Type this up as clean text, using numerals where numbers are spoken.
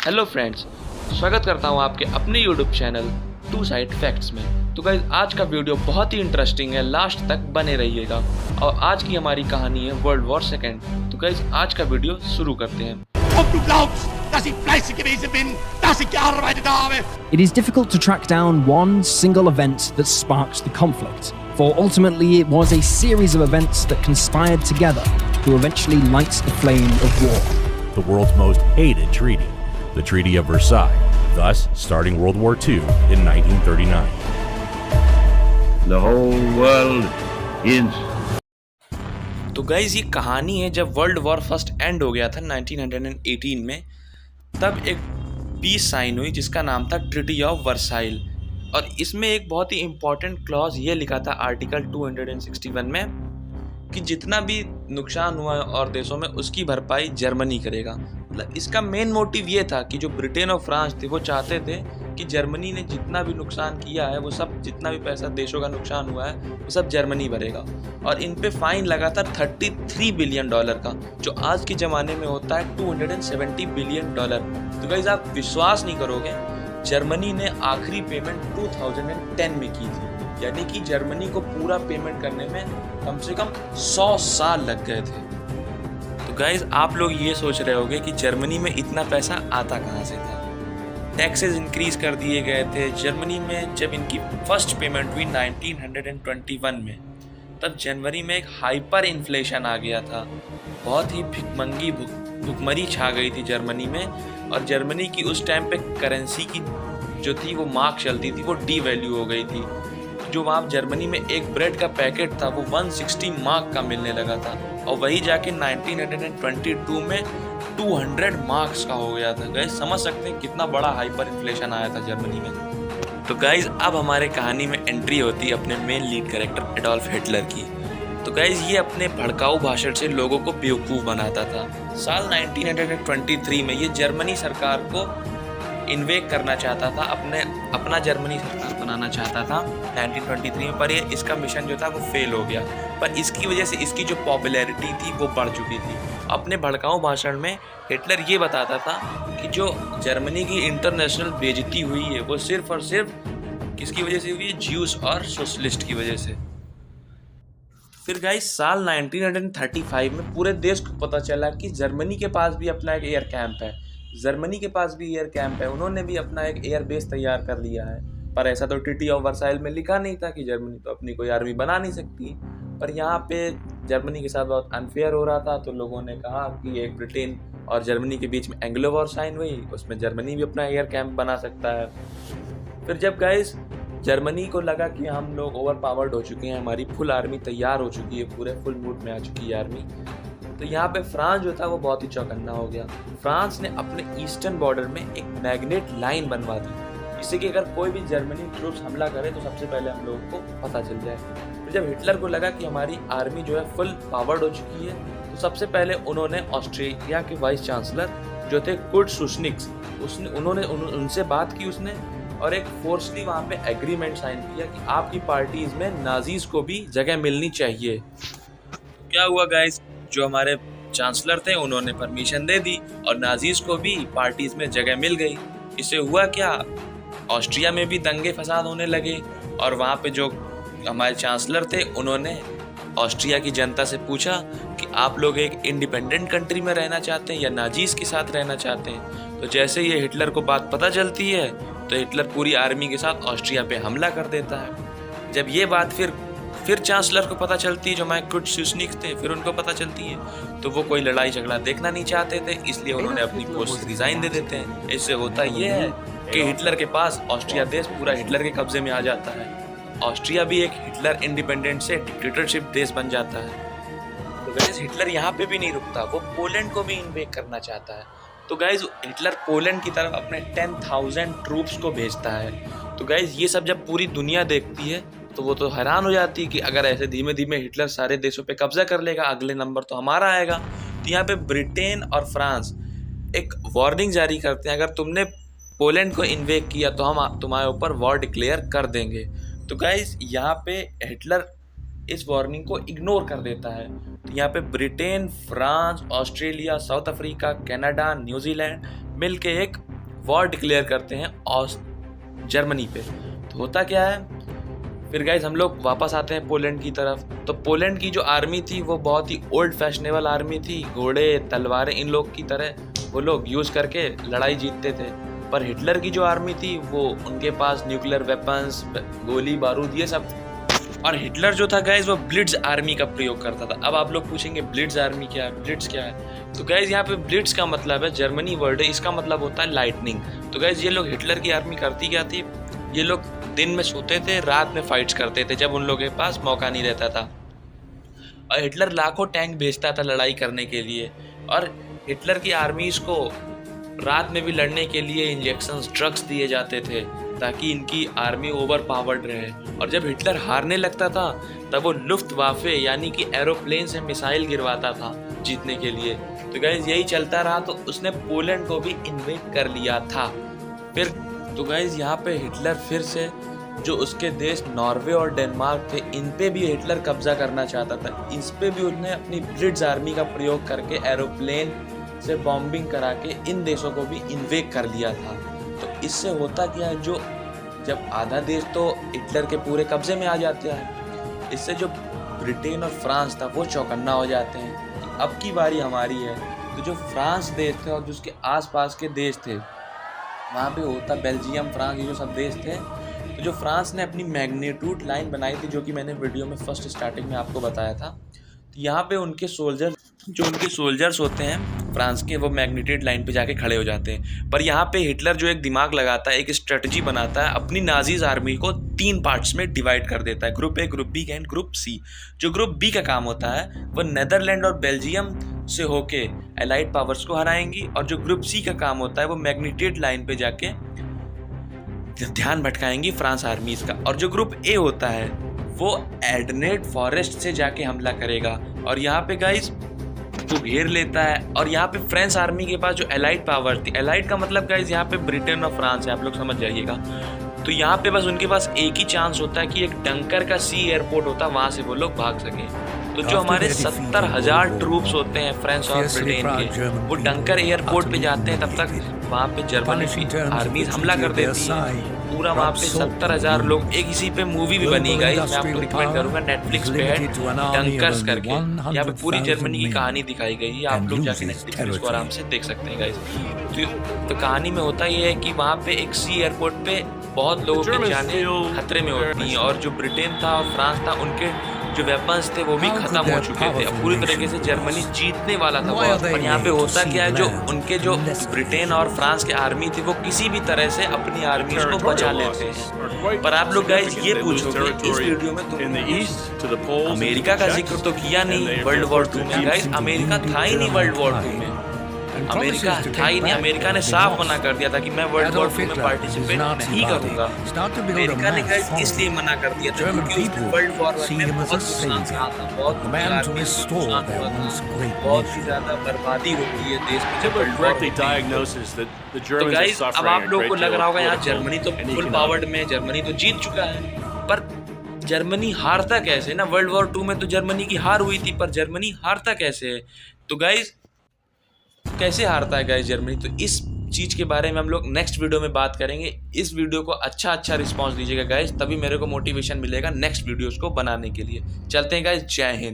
Hello friends, स्वागत करता हूं आपके अपने YouTube channel to side facts में। तो गाइस, आज का वीडियो बहुत ही इंटरेस्टिंग है, लास्ट तक बने रहिएगा। और आज की हमारी कहानी है वर्ल्ड वॉर सेकेंड। तो गाइस, आज का वीडियो शुरू करते हैं। It is difficult to track down one single event that sparked the conflict, for ultimately it was a series of events that conspired together to eventually light the flame of war. The world's most hated treaty, the Treaty of Versailles, thus starting World War II in 1939. The whole world is. तो guys, ये कहानी है जब world war first and हो गया था 1918 में। तब एक पीस साइन हुई जिसका नाम था ट्रीटी ऑफ वर्साइल। और इसमें एक बहुत ही इम्पोर्टेंट क्लॉज ये लिखा था आर्टिकल 261 में कि जितना भी नुकसान हुआ और देशों में उसकी भरपाई जर्मनी करेगा। मतलब इसका मेन मोटिव ये था कि जो ब्रिटेन और फ्रांस थे वो चाहते थे कि जर्मनी ने जितना भी नुकसान किया है वो सब, जितना भी पैसा देशों का नुकसान हुआ है वो सब जर्मनी भरेगा। और इन पे फाइन लगा था $33 बिलियन का, जो आज के ज़माने में होता है $270 बिलियन। तो गाइस, आप विश्वास नहीं करोगे, जर्मनी ने आखिरी पेमेंट 2010 में की थी। यानी कि जर्मनी को पूरा पेमेंट करने में कम से कम 100 साल लग गए थे। तो गाइज, आप लोग ये सोच रहे होंगे कि जर्मनी में इतना पैसा आता कहाँ से था। टैक्सेस इंक्रीज कर दिए गए थे जर्मनी में। जब इनकी फर्स्ट पेमेंट हुई 1921 में, तब जनवरी में एक हाइपर इन्फ्लेशन आ गया था। बहुत ही भिखमंगी भुखमरी छा गई थी जर्मनी में। और जर्मनी की उस टाइम पे करेंसी की जो थी वो मार्क चलती थी, वो डी वैल्यू हो गई थी। जो वहाँ जर्मनी में एक ब्रेड का पैकेट था वो 160 मार्क का मिलने लगा था, और वही जाके 1922 में 200 मार्क्स का हो गया था। गाइस, समझ सकते हैं कितना बड़ा हाइपर इन्फ्लेशन आया था जर्मनी में। तो गाइस, अब हमारे कहानी में एंट्री होती है अपने main lead character Adolf Hitler की। तो गाइस, ये अपने भड़काऊ भाषण से लोगों को बेवकूफ़ बनाता था। साल 1923 में ये जर्मनी सरकार को इन्वेक करना चाहता था, अपना जर्मनी सरकार बनाना चाहता था 1923 में। पर ये इसका मिशन जो था वो फेल हो गया। पर इसकी वजह से इसकी जो पॉपुलैरिटी थी वो बढ़ चुकी थी। अपने भड़काऊ भाषण में हिटलर ये बताता था कि जो जर्मनी की इंटरनेशनल बेइज्जती हुई है वो सिर्फ और सिर्फ किसकी वजह से हुई है? ज्यूस और सोशलिस्ट की वजह से। फिर गाइस, साल 1935 में पूरे देश को पता चला कि जर्मनी के पास भी अपना एक एयर कैंप है। जर्मनी के पास भी एयर कैंप है, उन्होंने भी अपना एक एयर बेस तैयार कर लिया है। पर ऐसा तो ट्रीटी ऑफ वर्साइल में लिखा नहीं था कि जर्मनी तो अपनी कोई आर्मी बना नहीं सकती। पर यहाँ पे जर्मनी के साथ बहुत अनफेयर हो रहा था, तो लोगों ने कहा कि एक ब्रिटेन और जर्मनी के बीच में एंग्लो वॉर साइन हुई, उसमें जर्मनी भी अपना एयर कैंप बना सकता है। फिर जब गाइस जर्मनी को लगा कि हम लोग ओवर पावर्ड हो चुके हैं, हमारी फुल आर्मी तैयार हो चुकी है, पूरे फुल मूड में आ चुकी है आर्मी, तो यहाँ पे फ्रांस जो था वो बहुत ही चौकन्ना हो गया। फ्रांस ने अपने ईस्टर्न बॉर्डर में एक मैग्नेट लाइन बनवा दी, जिससे कि अगर कोई भी जर्मनी ट्रूप्स हमला करे तो सबसे पहले हम लोगों को पता चल जाए। तो जब हिटलर को लगा कि हमारी आर्मी जो है फुल पावर्ड हो चुकी है, तो सबसे पहले उन्होंने ऑस्ट्रेलिया के वाइस चांसलर जो थे कुर्ट शुशनिक्स, उनसे बात की उसने, और एक फोर्सली वहाँ पे एग्रीमेंट साइन किया कि आपकी पार्टीज में नाजीज को भी जगह मिलनी चाहिए। क्या हुआ गाइस, जो हमारे चांसलर थे उन्होंने परमिशन दे दी और नाजीज को भी पार्टीज में जगह मिल गई। इससे हुआ क्या, ऑस्ट्रिया में भी दंगे फसाद होने लगे। और वहाँ पे जो हमारे चांसलर थे उन्होंने ऑस्ट्रिया की जनता से पूछा कि आप लोग एक इंडिपेंडेंट कंट्री में रहना चाहते हैं या नाजीज के साथ रहना चाहते हैं। तो जैसे ये हिटलर को बात पता चलती है तो हिटलर पूरी आर्मी के साथ ऑस्ट्रिया पे हमला कर देता है। जब ये बात फिर चांसलर को पता चलती है, जो हमारे कुर्ट शुशनिक्स थे, फिर उनको पता चलती है, तो वो कोई लड़ाई झगड़ा देखना नहीं चाहते थे, इसलिए उन्होंने अपनी पोस्ट रिजाइन दे देते हैं। इससे होता ये है कि हिटलर के पास ऑस्ट्रिया देश पूरा हिटलर के कब्जे में आ जाता है। ऑस्ट्रिया भी एक हिटलर इंडिपेंडेंट से डिक्टेटरशिप देश बन जाता है। तो गाइस, हिटलर यहाँ पे भी नहीं रुकता, वो पोलैंड को भी इन्वेक करना चाहता है। तो गाइस, हिटलर पोलैंड की तरफ अपने 10,000 ट्रूप्स को भेजता है। तो गाइस, ये सब जब पूरी दुनिया देखती है तो वो तो हैरान हो जाती है कि अगर ऐसे धीमे धीमे हिटलर सारे देशों पे कब्जा कर लेगा, अगले नंबर तो हमारा आएगा। तो यहाँ पे ब्रिटेन और फ्रांस एक वार्निंग जारी करते हैं, अगर तुमने पोलैंड को इन्वेक किया तो हम तुम्हारे ऊपर वॉर डिक्लेयर कर देंगे। तो गाइस, यहाँ पे हिटलर इस वार्निंग को इग्नोर कर देता है। तो यहाँ पे Britain, France, Australia, south Africa, Canada, New Zealand मिलके एक वॉर डिक्लेयर करते हैं जर्मनी पे। तो होता क्या है, फिर गाइज हम लोग वापस आते हैं पोलैंड की तरफ। तो पोलैंड की जो आर्मी थी वो बहुत ही ओल्ड फैशनेबल आर्मी थी, घोड़े तलवारें इन लोग की तरह वो लोग यूज़ करके लड़ाई जीतते थे। पर हिटलर की जो आर्मी थी वो उनके पास न्यूक्लियर वेपन्स, गोली बारूद ये सब, और हिटलर जो था गाइज वो ब्लिट्ज आर्मी का प्रयोग करता था। अब आप लोग पूछेंगे ब्लिट्ज आर्मी क्या है, ब्लिट्ज क्या है? तो गाइज यहाँ पे ब्लिट्ज का मतलब है, जर्मनी वर्ड है, इसका मतलब होता है लाइटनिंग। तो गाइज ये लोग हिटलर की आर्मी करती क्या थी, ये लोग दिन में सोते थे, रात में फाइट्स करते थे जब उन लोगों के पास मौका नहीं रहता था। और हिटलर लाखों टैंक भेजता था लड़ाई करने के लिए, और हिटलर की आर्मीज को रात में भी लड़ने के लिए इंजेक्शंस, ड्रग्स दिए जाते थे ताकि इनकी आर्मी ओवर पावर्ड रहे। और जब हिटलर हारने लगता था तब वो लुफ्टवाफे यानी कि एरोप्लेन से मिसाइल गिरवाता था जीतने के लिए। तो गाइज यही चलता रहा, तो उसने पोलैंड को भी इन्वेड कर लिया था। फिर तो गाइज यहाँ पे हिटलर फिर से जो उसके देश नॉर्वे और डेनमार्क थे इन पे भी हिटलर कब्जा करना चाहता था। इस पे भी उसने अपनी ब्लिट्ज आर्मी का प्रयोग करके एरोप्लेन से बॉम्बिंग करा के इन देशों को भी इन्वेड कर लिया था। तो इससे होता क्या है, जो जब आधा देश तो हिटलर के पूरे कब्जे में आ जाता है, इससे जो ब्रिटेन और फ्रांस था वो चौकन्ना हो जाते हैं। अब की बारी हमारी है। तो जो फ्रांस देश थे और जो उसके आसपास के देश थे वहाँ पे होता बेल्जियम, फ्रांस, ये जो सब देश थे। तो जो फ्रांस ने अपनी मैग्नीट्यूड लाइन बनाई थी, जो कि मैंने वीडियो में फर्स्ट स्टार्टिंग में आपको बताया था, तो यहाँ पे उनके सोल्जर्स होते हैं फ्रांस के, वो मैग्नीट्यूड लाइन पे जाके खड़े हो जाते हैं। पर यहाँ पे हिटलर जो एक दिमाग लगाता है, एक स्ट्रेटजी बनाता है, अपनी नाजीज आर्मी को 3 पार्ट्स में डिवाइड कर देता है, group A, group B and group C. जो ग्रुप बी का काम होता है वो नेदरलैंड और बेल्जियम से होके एलाइड पावर्स को हराएंगी, और जो ग्रुप सी का काम होता है वो मैग्नीट्यूड लाइन पे जाके ध्यान भटकाएंगी फ्रांस आर्मीज का। और जो ग्रुप ए होता है वो एडनेट फॉरेस्ट से जाके हमला करेगा, और यहाँ पे गाइज वो घेर लेता है। और यहाँ पे फ्रेंच आर्मी के पास जो एलाइड पावर थी, एलाइड का मतलब गाइज यहाँ पे ब्रिटेन और फ्रांस है, आप लोग समझ जाइएगा। तो यहाँ पे बस उनके पास एक ही चांस होता है कि एक डंकर का सी एयरपोर्ट होता है, वहां से वो लोग भाग सके। तो जो हमारे 70,000 ट्रूप्स होते हैं फ्रांस और ब्रिटेन के, वो डंकर एयरपोर्ट पे जाते हैं, तब तक वहाँ पे जर्मनी की आर्मीज हमला कर देती है। पूरा वहाँ पे 70,000 लोग, एक इसी पे मूवी भी बनी गई, मैं आपको रिकमेंड करूंगा, नेटफ्लिक्स पे है, डंकर्स करके। यहाँ पे पूरी जर्मनी की कहानी दिखाई गई है, आप लोग जाके नेटफ्लिक्स पे इसको आराम से देख सकते हैं गाइस। तो कहानी में होता ये है कि वहाँ पे एक सी एयरपोर्ट पे बहुत लोगों की जानें खतरे में होती हैं, और जो ब्रिटेन था और फ्रांस था उनके जो वेपन्स थे वो भी खत्म हो चुके थे। अब पूरी तरीके से जर्मनी जीतने वाला था बहुत। और यहाँ पे होता क्या है, जो उनके जो ब्रिटेन और फ्रांस के आर्मी थी वो किसी भी तरह से अपनी आर्मी को बचा लेते हैं। पर आप लोग गाइस ये पूछोगे इस वीडियो में तो अमेरिका का जिक्र तो किया नहीं वर्ल्ड वॉर 2 में। गाइस अमेरिका था ही नहीं वर्ल्ड वॉर 2 में, अमेरिका था ही नहीं। अमेरिका ने साफ मना कर दिया था कि मैं वर्ल्ड वॉर 2 में पार्टिसिपेट नहीं करूंगा। अमेरिका ने गाइस इसलिए मना कर दिया था क्योंकि वर्ल्ड वॉर 1 में बहुत नुकसान था, बहुत ही ज्यादा बर्बादी होती है देश में जब वर्ल्ड वॉर। तो गाइस अब आप लोगों को लग रहा होगा यहाँ जर्मनी तो फुल पावर्ड में, जर्मनी तो जीत चुका है, पर जर्मनी हारता कैसे ना? वर्ल्ड वॉर 2 में तो जर्मनी की हार हुई थी, पर जर्मनी हारता कैसे है? तो गाइस कैसे हारता है गाइस जर्मनी? तो इस चीज़ के बारे में हम लोग नेक्स्ट वीडियो में बात करेंगे। इस वीडियो को अच्छा रिस्पांस दीजिएगा गाइस, तभी मेरे को मोटिवेशन मिलेगा नेक्स्ट वीडियोस को बनाने के लिए। चलते हैं गाइस, जय हिंद।